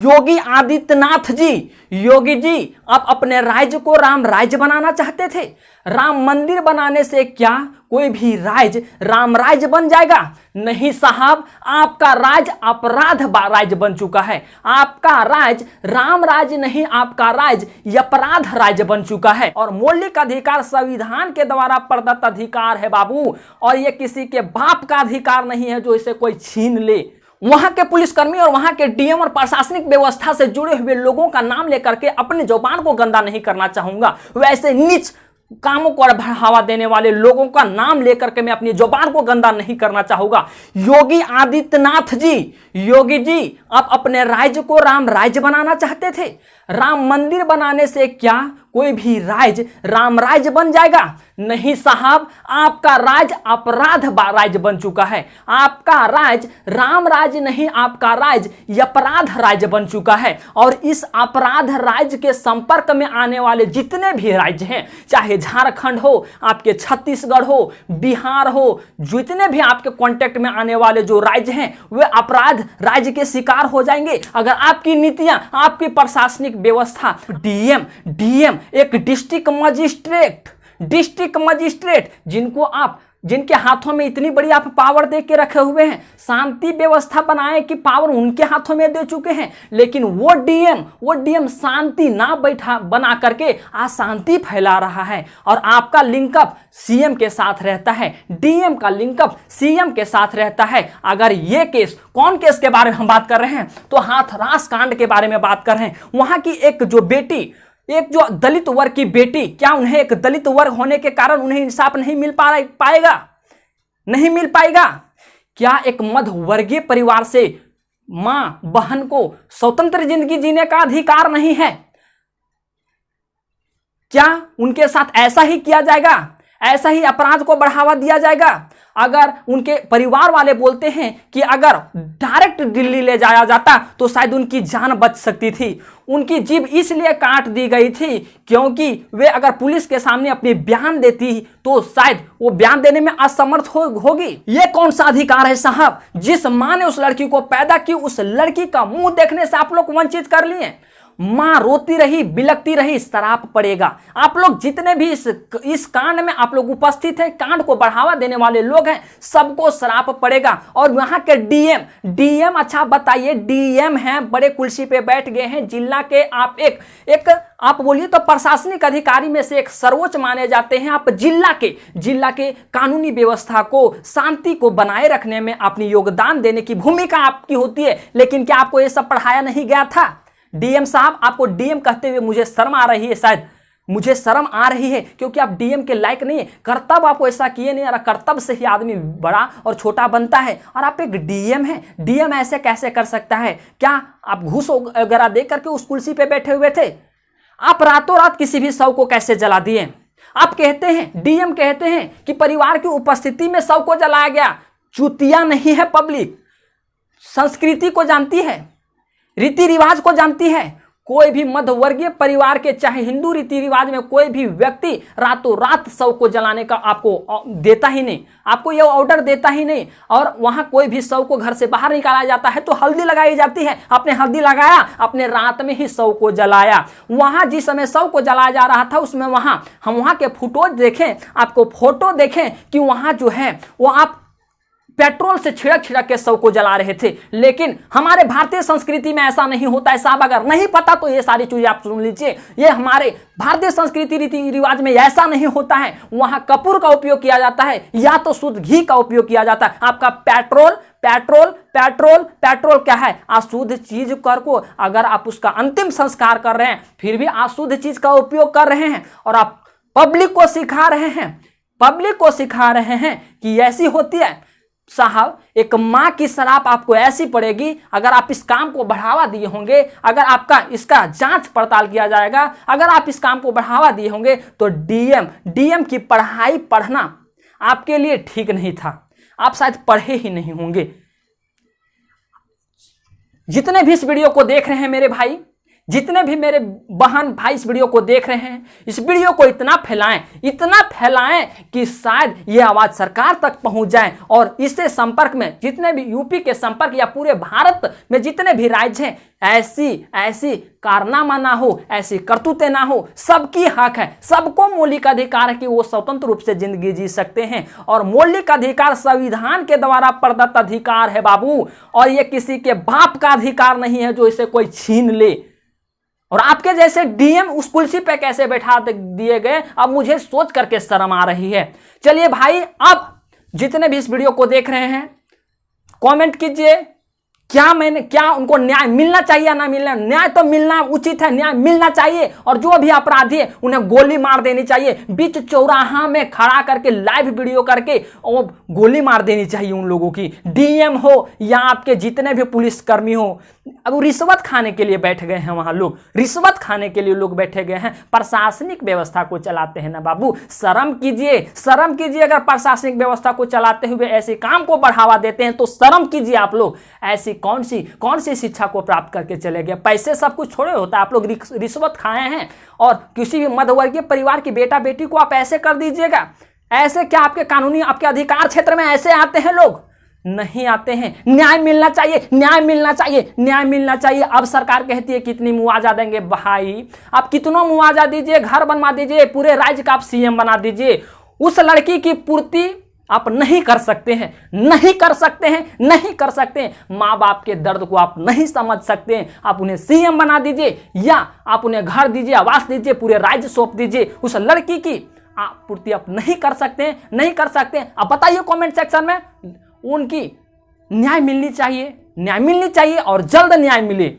योगी आदित्यनाथ जी, योगी जी आप अपने राज्य को राम राज्य बनाना चाहते थे। राम मंदिर बनाने से क्या कोई भी राज्य राम राज्य बन जाएगा? नहीं साहब, आपका राज्य अपराध राज्य बन चुका है। आपका राज्य राम राज्य नहीं, आपका राज्य अपराध राज्य बन चुका है। और मौलिक अधिकार संविधान के द्वारा प्रदत्त अधिकार है बाबू, और ये किसी के बाप का अधिकार नहीं है जो इसे कोई छीन ले। वहां के पुलिसकर्मी और वहां के डीएम और प्रशासनिक व्यवस्था से जुड़े हुए लोगों का नाम लेकर के अपनी जुबान को गंदा नहीं करना चाहूंगा। वैसे नीच कामों को बढ़ावा देने वाले लोगों का नाम लेकर के मैं अपनी जुबान को गंदा नहीं करना चाहूंगा। योगी आदित्यनाथ जी, योगी जी आप अपने राज्य को राम राज्य बनाना चाहते थे। राम मंदिर बनाने से क्या कोई भी राज्य राम राज्य बन जाएगा? नहीं साहब, आपका राज्य अपराध राज्य बन चुका है। आपका राज्य राम राज्य नहीं, आपका राज्य अपराध राज्य बन चुका है। और इस अपराध राज्य के संपर्क में आने वाले जितने भी राज्य हैं, चाहे झारखंड हो, आपके छत्तीसगढ़ हो, बिहार हो, जितने भी आपके कांटेक्ट में आने वाले जो राज्य हैं वे अपराध राज्य के शिकार हो जाएंगे अगर आपकी नीतियां, आपकी प्रशासनिक व्यवस्था, डीएम एक डिस्ट्रिक्ट मजिस्ट्रेट जिनके हाथों में इतनी बड़ी आप पावर दे के रखे हुए हैं, शांति व्यवस्था बनाए की पावर उनके हाथों में दे चुके हैं, लेकिन वो डीएम शांति ना बैठा बना करके अशांति फैला रहा है। और आपका लिंकअप सीएम के साथ रहता है, डीएम का लिंकअप सीएम के साथ रहता है। अगर ये केस, कौन केस के बारे में हम बात कर रहे हैं, तो हाथरस कांड के बारे में बात कर रहे हैं। वहां की एक जो दलित वर्ग की बेटी, क्या उन्हें एक दलित वर्ग होने के कारण उन्हें इंसाफ नहीं मिल पाएगा? नहीं मिल पाएगा। क्या एक मध्यवर्गीय परिवार से मां बहन को स्वतंत्र जिंदगी जीने का अधिकार नहीं है? क्या उनके साथ ऐसा ही किया जाएगा? ऐसा ही अपराध को बढ़ावा दिया जाएगा? अगर उनके परिवार वाले बोलते हैं कि अगर डायरेक्ट दिल्ली ले जाया जाता तो शायद उनकी जान बच सकती थी। उनकी जीभ इसलिए काट दी गई थी क्योंकि वे अगर पुलिस के सामने अपनी बयान देती तो शायद वो बयान देने में असमर्थ होगी। ये कौन सा अधिकार है साहब? जिस मां ने उस लड़की को पैदा की, उस लड़की का मुंह देखने से आप लोग वंचित कर लिए। मां रोती रही, बिलकती रही, श्राप पड़ेगा। आप लोग जितने भी इस कांड में आप लोग उपस्थित हैं, कांड को बढ़ावा देने वाले लोग हैं, सबको श्राप पड़ेगा। और वहां के डीएम अच्छा बताइए, डीएम हैं, बड़े कुर्सी पे बैठ गए हैं, जिला के आप आप बोलिए तो प्रशासनिक अधिकारी में से एक सर्वोच्च माने जाते हैं। आप जिला के कानूनी व्यवस्था को, शांति को बनाए रखने में अपनी योगदान देने की भूमिका आपकी होती है। लेकिन क्या आपको यह सब पढ़ाया नहीं गया था? डीएम साहब, आपको डीएम कहते हुए मुझे शर्म आ रही है, शायद मुझे शर्म आ रही है क्योंकि आप डीएम के लायक नहीं है। कर्तव्य आपको ऐसा किए नहीं, और कर्तव्य से ही आदमी बड़ा और छोटा बनता है। और आप एक डीएम हैं, डीएम ऐसे कैसे कर सकता है? क्या आप घूस वगैरह दे करके उस कुर्सी पे बैठे हुए थे? आप रातों रात किसी भी शव को कैसे जला दिए? आप कहते हैं, डीएम कहते हैं कि परिवार की उपस्थिति में शव को जलाया गया। चुतिया नहीं है पब्लिक, संस्कृति को जानती है, रीति रिवाज को जानती है। कोई भी मध्यवर्गीय परिवार के, चाहे हिंदू रीति रिवाज में कोई भी व्यक्ति रातों रात शव को जलाने का आपको देता ही नहीं, आपको यह ऑर्डर देता ही नहीं। और वहां कोई भी शव को घर से बाहर निकाला जाता है तो हल्दी लगाई जाती है। आपने हल्दी लगाया, आपने रात में ही शव को जलाया। वहां जिस समय शव को जलाया जा रहा था उसमें हम वहां के फोटो देखें, आपको फोटो देखें कि वहां जो है वो आप पेट्रोल से छिड़क के शव को जला रहे थे। लेकिन हमारे भारतीय संस्कृति में ऐसा नहीं होता है साहब। अगर नहीं पता तो ये सारी चीजें आप सुन लीजिए। ये हमारे भारतीय संस्कृति रीति रिवाज में ऐसा नहीं होता है। वहां कपूर का उपयोग किया जाता है या तो शुद्ध घी का उपयोग किया जाता है। आपका पेट्रोल क्या है? अशुद्ध चीज को अगर आप उसका अंतिम संस्कार कर रहे हैं फिर भी अशुद्ध चीज का उपयोग कर रहे हैं। और आप पब्लिक को सिखा रहे हैं कि ऐसी होती है। साहब, एक मां की श्राप आपको ऐसी पड़ेगी अगर आप इस काम को बढ़ावा दिए होंगे, अगर आपका इसका जांच पड़ताल किया जाएगा, अगर आप इस काम को बढ़ावा दिए होंगे तो डीएम की पढ़ना आपके लिए ठीक नहीं था। आप शायद पढ़े ही नहीं होंगे। जितने भी इस वीडियो को देख रहे हैं मेरे भाई, जितने भी मेरे बहन भाई इस वीडियो को देख रहे हैं, इस वीडियो को इतना फैलाएं कि शायद ये आवाज सरकार तक पहुंच जाए और इससे संपर्क में जितने भी यूपी के संपर्क या पूरे भारत में जितने भी राज्य हैं, ऐसी कारनामा ना हो, ऐसी करतूतें ना हो। सबकी हक है, सबको मौलिक अधिकार है कि वो स्वतंत्र रूप से जिंदगी जी सकते हैं और मौलिक अधिकार संविधान के द्वारा प्रदत्त अधिकार है बाबू, और ये किसी के बाप का अधिकार नहीं है जो इसे कोई छीन ले। और आपके जैसे डीएम उस कुर्सी पे कैसे बैठा दिए गए, अब मुझे सोच करके शर्म आ रही है। चलिए भाई, अब जितने भी इस वीडियो को देख रहे हैं कमेंट कीजिए, क्या उनको न्याय मिलना चाहिए या ना मिलना। न्याय तो मिलना उचित है, न्याय मिलना चाहिए, और जो भी अपराधी है उन्हें गोली मार देनी चाहिए। बीच चौराहा में खड़ा करके लाइव वीडियो करके और गोली मार देनी चाहिए उन लोगों की। डीएम हो या आपके जितने भी पुलिसकर्मी हो, अब रिश्वत खाने के लिए बैठ गए हैं वहां लोग, रिश्वत खाने के लिए लोग बैठे गए हैं, प्रशासनिक व्यवस्था को चलाते हैं ना बाबू। शर्म कीजिए, शर्म कीजिए। अगर प्रशासनिक व्यवस्था को चलाते हुए ऐसे काम को बढ़ावा देते हैं तो शर्म कीजिए आप लोग। ऐसी कौन सी शिक्षा को प्राप्त करके चले गए? पैसे सब कुछ थोड़े होता है, आप लोग रिश्वत खाए हैं और किसी भी मध्यवर्गीय परिवार की बेटा बेटी को आप ऐसे कर दीजिएगा। ऐसे क्या आपके कानूनी, आपके अधिकार क्षेत्र में ऐसे आते हैं लोग? नहीं आते हैं। न्याय मिलना चाहिए, न्याय मिलना चाहिए, न्याय मिलना चाहिए। अब सरकार कहती है कितनी मुआवजा देंगे। भाई आप कितना मुआवजा दीजिए, घर बनवा दीजिए, पूरे राज्य का आप सीएम बना दीजिए, उस लड़की की पूर्ति आप नहीं कर सकते हैं, नहीं कर सकते हैं, नहीं कर सकते हैं। माँ बाप के दर्द को आप नहीं समझ सकते हैं, आप उन्हें सीएम बना दीजिए या आप उन्हें घर दीजिए, आवास दीजिए, पूरे राज्य सौंप दीजिए। उस लड़की की पूर्ति आप नहीं कर सकते हैं, नहीं कर सकते हैं। आप बताइए कमेंट सेक्शन में। उनकी न्याय मिलनी चाहिए, न्याय मिलनी चाहिए और जल्द न्याय मिले।